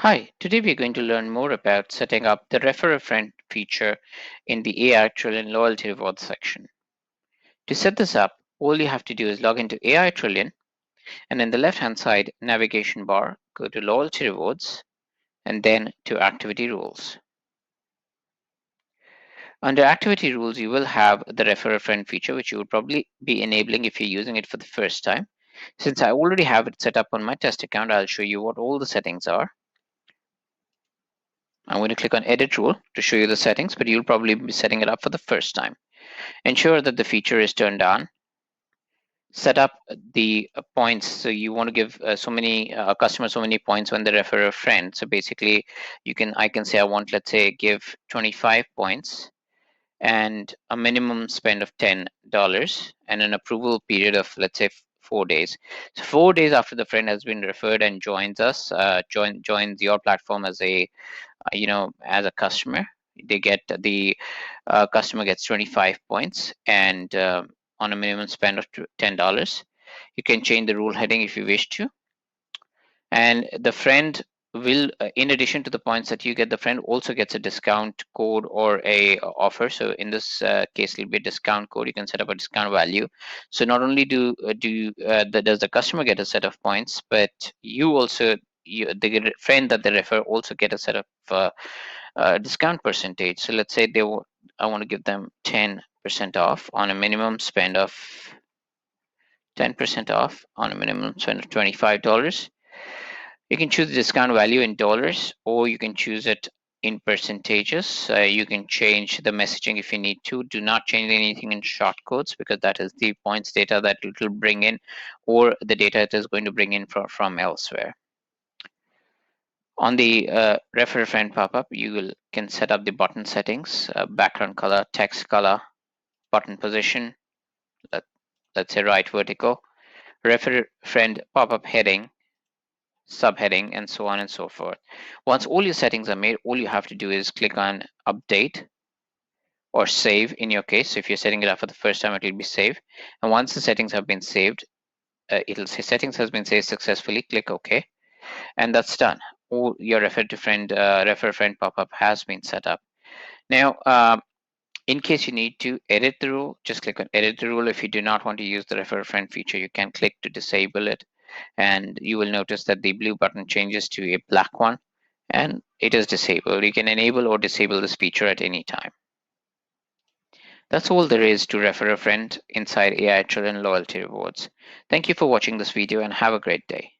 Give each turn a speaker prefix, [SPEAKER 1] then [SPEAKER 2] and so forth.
[SPEAKER 1] Hi, today we're going to learn more about setting up the Refer a Friend feature in the AI Trillion Loyalty Rewards section. To set this up, all you have to do is log into AI Trillion and in the left hand side navigation bar, go to Loyalty Rewards and then to Activity Rules. Under Activity Rules, you will have the Refer a Friend feature, which you will probably be enabling if you're using it for the first time. Since I already have it set up on my test account, I'll show you what all the settings are. I'm going to click on Edit Rule to show you the settings, but you'll probably be setting it up for the first time. Ensure that the feature is turned on. Set up the points. So you want to give so many customers so many points when they refer a friend. So basically, I can say I want, let's say, give 25 points and a minimum spend of $10 and an approval period of, let's say, 4 days. So 4 days after the friend has been referred and joins us, joins your platform as a as a customer, they get the customer gets 25 points and on a minimum spend of $10. You can change the rule heading if you wish to, and the friend will in addition to the points that you get, the friend also gets a discount code or a offer. So in this case, it'll be a discount code. You can set up a discount value. So not only does the customer get a set of points, but you also, the friend that they refer also get a set of discount percentage. So let's say I want to give them 10% off on a minimum spend of 10% off on a minimum spend of $25. You can choose the discount value in dollars, or you can choose it in percentages. You can change the messaging if you need to. Do not change anything in short codes because that is the points data that it will bring in, or the data it is going to bring in from elsewhere. On the refer a friend pop-up, can set up the button settings, background color, text color, button position, let's say right vertical, refer a friend pop-up heading, subheading, and so on and so forth. Once all your settings are made, all you have to do is click on update or save in your case. So if you're setting it up for the first time, it will be saved. And once the settings have been saved, it'll say settings has been saved successfully. Click OK, and that's done. All your refer a friend pop-up has been set up. Now, in case you need to edit the rule, just click on edit the rule. If you do not want to use the refer a friend feature, you can click to disable it, and you will notice that the blue button changes to a black one and it is disabled. You can enable or disable this feature at any time. That's all there is to refer a friend inside AI Children Loyalty Rewards. Thank you for watching this video and have a great day.